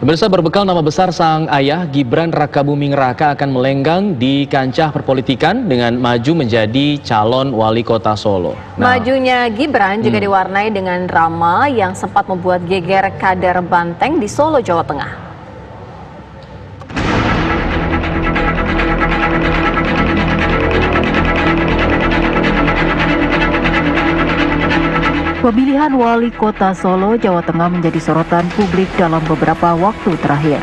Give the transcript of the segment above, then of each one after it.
Pemirsa, berbekal nama besar sang ayah, Gibran Rakabuming Raka akan melenggang di kancah perpolitikan dengan maju menjadi calon wali kota Solo. Majunya Gibran juga diwarnai dengan drama yang sempat membuat geger kader Banteng di Solo, Jawa Tengah. Pemilihan wali kota Solo, Jawa Tengah menjadi sorotan publik dalam beberapa waktu terakhir.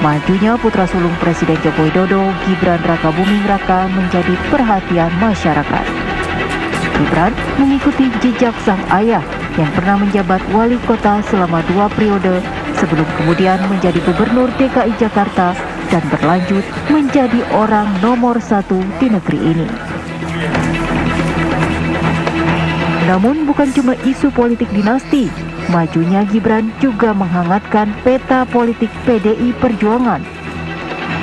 Majunya putra sulung Presiden Joko Widodo, Gibran Rakabuming Raka, menjadi perhatian masyarakat. Gibran mengikuti jejak sang ayah yang pernah menjabat wali kota selama 2 periode sebelum kemudian menjadi gubernur DKI Jakarta dan berlanjut menjadi orang nomor 1 di negeri ini. Namun bukan cuma isu politik dinasti, majunya Gibran juga menghangatkan peta politik PDI Perjuangan.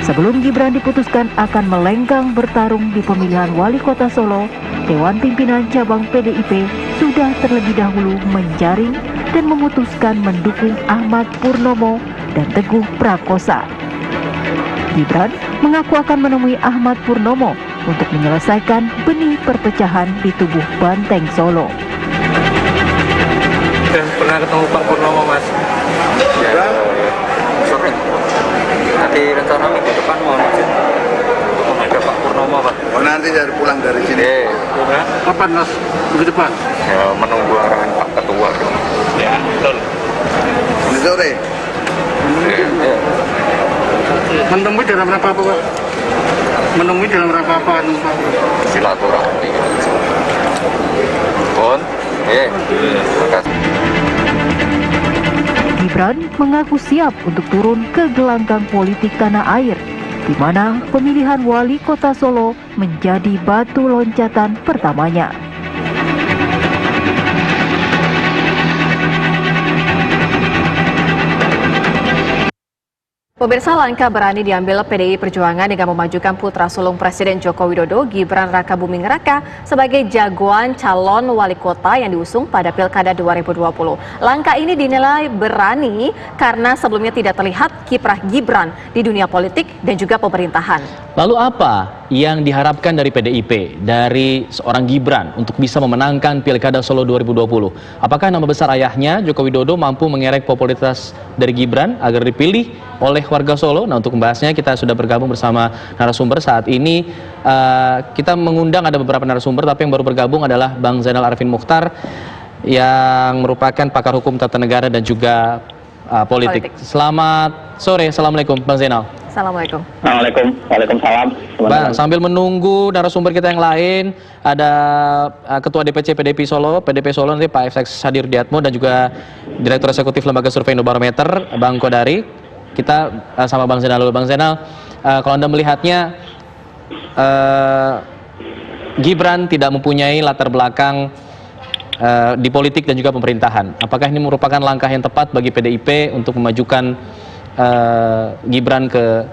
Sebelum Gibran diputuskan akan melenggang bertarung di pemilihan wali kota Solo, Dewan Pimpinan Cabang PDIP sudah terlebih dahulu menjaring dan memutuskan mendukung Ahmad Purnomo dan Teguh Prakosa. Gibran mengaku akan menemui Ahmad Purnomo untuk menyelesaikan benih perpecahan di tubuh Banteng Solo. Pernah ketemu Pak Purnomo, Mas? Ya, sore. Nanti rencana minggu depan mau ada Pak Purnomo, Pak. Oh, nanti dari pulang dari sini. Kapan, Mas? Minggu depan? Ya, menunggu arahan Pak Ketua. Ya, betul. Ini sore. Ya. Menemui dalam rangka apa, Pak? Menemui dalam rangka apa? Silaturahmi. Pun, terima kasih. Gibran mengaku siap untuk turun ke gelanggang politik tanah air, di mana pemilihan wali kota Solo menjadi batu loncatan pertamanya. Pemirsa, langkah berani diambil PDI Perjuangan dengan memajukan putra sulung Presiden Joko Widodo, Gibran Rakabuming Raka, sebagai jagoan calon wali kota yang diusung pada Pilkada 2020. Langkah ini dinilai berani karena sebelumnya tidak terlihat kiprah Gibran di dunia politik dan juga pemerintahan. Lalu apa yang diharapkan dari PDIP, dari seorang Gibran untuk bisa memenangkan Pilkada Solo 2020? Apakah nama besar ayahnya, Joko Widodo, mampu mengerek popularitas dari Gibran agar dipilih oleh warga Solo? Nah, untuk membahasnya kita sudah bergabung bersama narasumber saat ini. Kita mengundang ada beberapa narasumber, tapi yang baru bergabung adalah Bang Zainal Arifin Mukhtar yang merupakan pakar hukum tata negara dan juga politik. Selamat sore, Assalamualaikum Bang Zainal. Assalamualaikum. Waalaikumsalam. Bang, sambil menunggu narasumber kita yang lain, ada Ketua DPC PDIP Solo, PDP Solo nanti Pak FX Hadir Diatmo, dan juga Direktur Eksekutif Lembaga Survei Indobarometer, Bang Kodari. Kita sama Bang Zainal dulu. Bang Zainal, kalau Anda melihatnya, Gibran tidak mempunyai latar belakang di politik dan juga pemerintahan. Apakah ini merupakan langkah yang tepat bagi PDIP untuk memajukan Gibran ke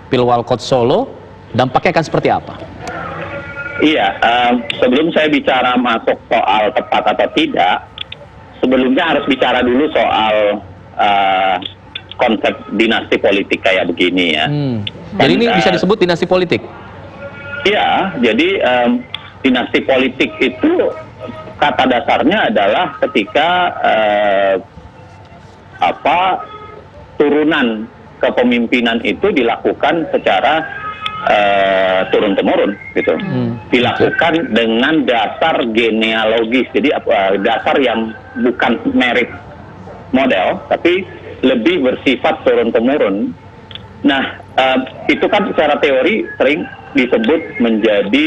Pilwalkot Solo? Dampaknya akan seperti apa? Iya, sebelum saya bicara masuk soal tepat atau tidak, sebelumnya harus bicara dulu soal konsep dinasti politik kayak begini ya. Jadi ini bisa disebut dinasti politik? Iya, jadi dinasti politik itu kata dasarnya adalah ketika turunan kepemimpinan itu dilakukan secara turun-temurun gitu. Dilakukan dengan dasar genealogis. Jadi dasar yang bukan merit model, tapi lebih bersifat turun-temurun. Nah, itu kan secara teori sering disebut menjadi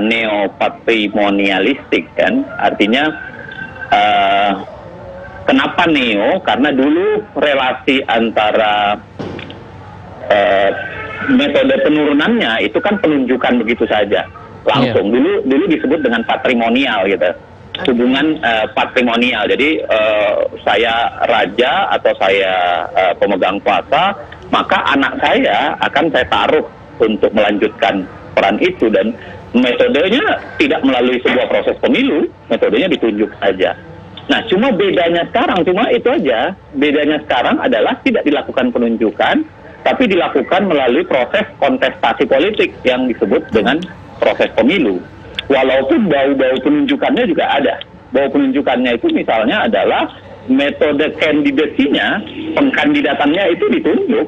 neopatrimonialistik kan. Artinya kenapa neo? Karena dulu relasi antara metode penurunannya itu kan penunjukan begitu saja langsung. Dulu disebut dengan patrimonial gitu, hubungan patrimonial. Jadi saya raja atau saya pemegang kuasa, maka anak saya akan saya taruh untuk melanjutkan peran itu, dan metodenya tidak melalui sebuah proses pemilu, metodenya ditunjuk saja. Nah, cuma bedanya sekarang, cuma itu aja. Bedanya sekarang adalah tidak dilakukan penunjukan, tapi dilakukan melalui proses kontestasi politik yang disebut dengan proses pemilu. Walaupun bau-bau penunjukannya juga ada. Bau penunjukannya itu misalnya adalah metode kandidasinya, pengkandidatannya itu ditunjuk.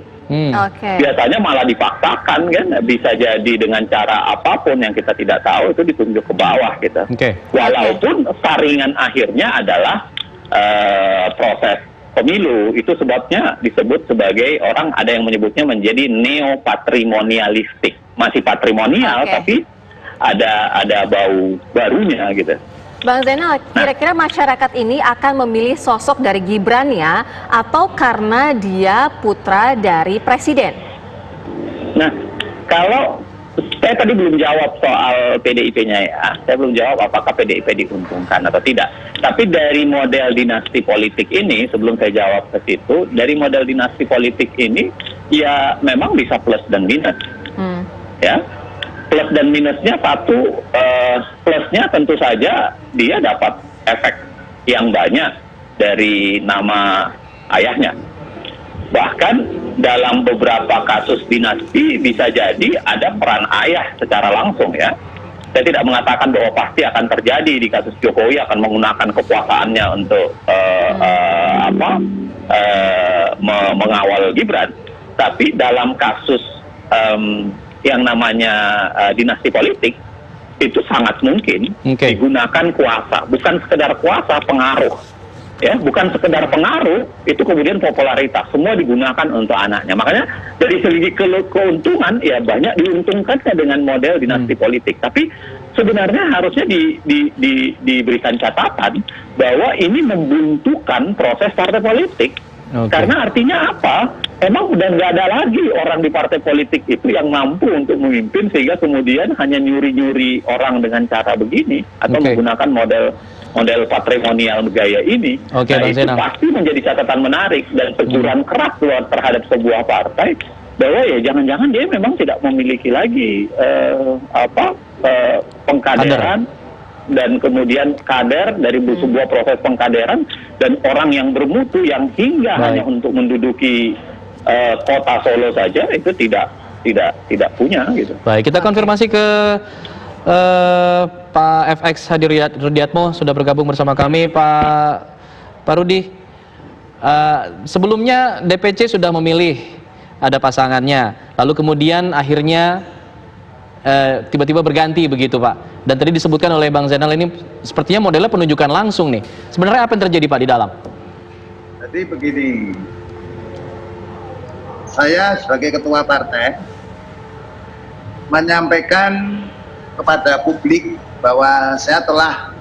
Biasanya malah dipaksakan kan, bisa jadi dengan cara apapun yang kita tidak tahu itu ditunjuk ke bawah gitu. Walaupun saringan akhirnya adalah proses pemilu, itu sebabnya disebut sebagai orang ada yang menyebutnya menjadi neo-patrimonialistik. Masih patrimonial tapi ada bau barunya gitu. Bang Zainal, kira-kira masyarakat ini akan memilih sosok dari Gibran ya, atau karena dia putra dari presiden? Nah, kalau saya tadi belum jawab soal PDIP-nya ya, saya belum jawab apakah PDIP diuntungkan atau tidak. Tapi dari model dinasti politik ini, sebelum saya jawab ke situ, dari model dinasti politik ini, ya memang bisa plus dan minus. Ya. Plus dan minusnya satu, plusnya tentu saja dia dapat efek yang banyak dari nama ayahnya. Bahkan dalam beberapa kasus dinasti bisa jadi ada peran ayah secara langsung ya. Saya tidak mengatakan bahwa pasti akan terjadi di kasus Jokowi akan menggunakan kekuasaannya untuk mengawal Gibran. Tapi dalam kasus yang namanya dinasti politik itu sangat mungkin digunakan kuasa, bukan sekedar kuasa, pengaruh, ya, bukan sekedar pengaruh, itu kemudian popularitas, semua digunakan untuk anaknya. Makanya dari segi keuntungan, ya banyak diuntungkannya dengan model dinasti politik. Tapi sebenarnya harusnya diberikan catatan bahwa ini membuntukan proses partai politik. Karena artinya apa? Emang udah nggak ada lagi orang di partai politik itu yang mampu untuk memimpin sehingga kemudian hanya nyuri-nyuri orang dengan cara begini atau menggunakan model patrimonial gaya ini. Nah, itu pasti menjadi catatan menarik dan teguran keras terhadap sebuah partai bahwa ya jangan-jangan dia memang tidak memiliki lagi pengkaderan dan kemudian kader dari sebuah proses pengkaderan dan orang yang bermutu yang hingga hanya untuk menduduki kota Solo saja itu tidak punya gitu. Baik, kita konfirmasi ke Pak FX Hadi Rudiatmo sudah bergabung bersama kami. Pak Rudi, sebelumnya DPC sudah memilih ada pasangannya, lalu kemudian akhirnya tiba-tiba berganti begitu Pak. Dan tadi disebutkan oleh Bang Zainal ini sepertinya modelnya penunjukan langsung nih. Sebenarnya apa yang terjadi Pak di dalam? Jadi begini, saya sebagai ketua partai menyampaikan kepada publik bahwa saya telah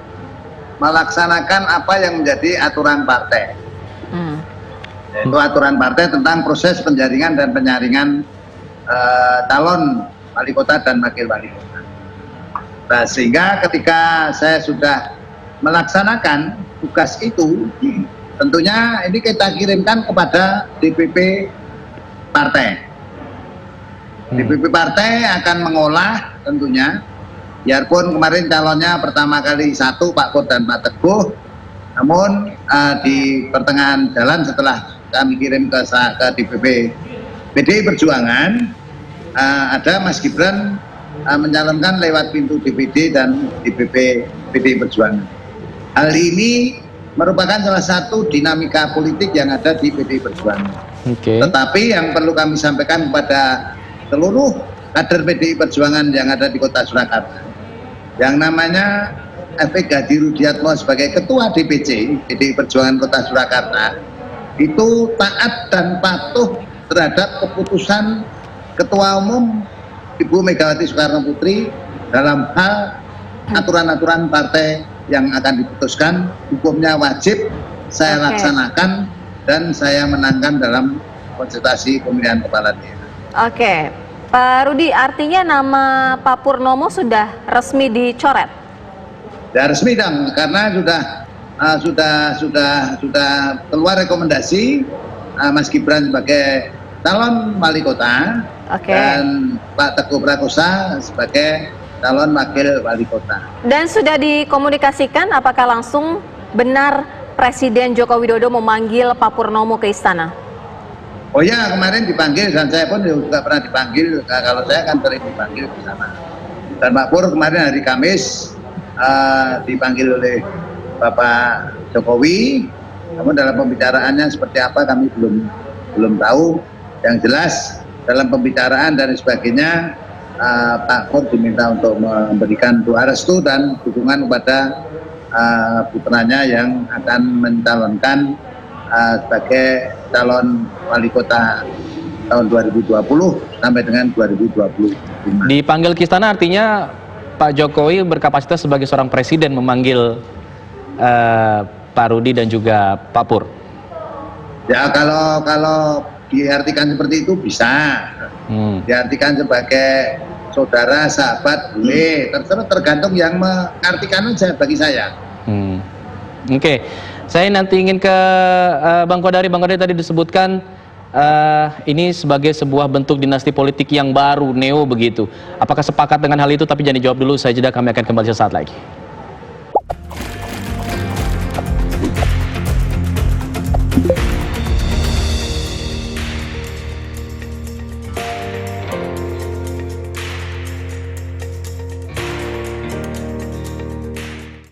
melaksanakan apa yang menjadi aturan partai. Yaitu aturan partai tentang proses penjaringan dan penyaringan calon wali kota dan wakil wali kota. Nah, sehingga ketika saya sudah melaksanakan tugas itu, tentunya ini kita kirimkan kepada DPP partai. DPP partai akan mengolah tentunya, biarpun kemarin calonnya pertama kali satu Pak Kur dan Pak Teguh, namun di pertengahan jalan setelah kami kirim ke DPP PDI Perjuangan, ada Mas Gibran mencalonkan lewat pintu DPD dan DPP PDI Perjuangan. Hal ini merupakan salah satu dinamika politik yang ada di PDI Perjuangan. Tetapi yang perlu kami sampaikan kepada seluruh kader PDI Perjuangan yang ada di Kota Surakarta, yang namanya FX Hadi Rudiatmo sebagai Ketua DPC PDI Perjuangan Kota Surakarta itu taat dan patuh terhadap keputusan Ketua Umum Ibu Megawati Soekarno Putri dalam hal aturan-aturan partai yang akan diputuskan. Hukumnya wajib saya laksanakan dan saya menangkan dalam konsultasi pemilihan kepala daerah. Pak Rudi, artinya nama Pak Purnomo sudah resmi dicoret? Ya resmi dong, karena sudah keluar rekomendasi Mas Gibran sebagai calon wali kota dan Pak Teguh Prakosa sebagai calon wakil wali kota. Dan sudah dikomunikasikan apakah langsung benar Presiden Joko Widodo memanggil Pak Purnomo ke istana? Oh ya, kemarin dipanggil dan saya pun juga pernah dipanggil. Nah, kalau saya kan sering dipanggil ke sana. Dan Pak Pur kemarin hari Kamis dipanggil oleh Bapak Jokowi. Namun dalam pembicaraannya seperti apa kami belum tahu. Yang jelas dalam pembicaraan dan sebagainya Pak Pur diminta untuk memberikan doa restu dan dukungan kepada putranya yang akan mencalonkan sebagai calon wali kota tahun 2020 sampai dengan 2025. Dipanggil ke istana artinya Pak Jokowi berkapasitas sebagai seorang presiden memanggil Pak Rudi dan juga Pak Pur. Ya kalau diartikan seperti itu bisa. Diartikan sebagai saudara, sahabat, boleh. Tergantung yang mengartikan aja bagi saya. Oke. Saya nanti ingin ke Bang Kodari. Bang Kodari tadi disebutkan ini sebagai sebuah bentuk dinasti politik yang baru, neo begitu. Apakah sepakat dengan hal itu? Tapi jangan dijawab dulu, saya jeda, kami akan kembali sesaat lagi.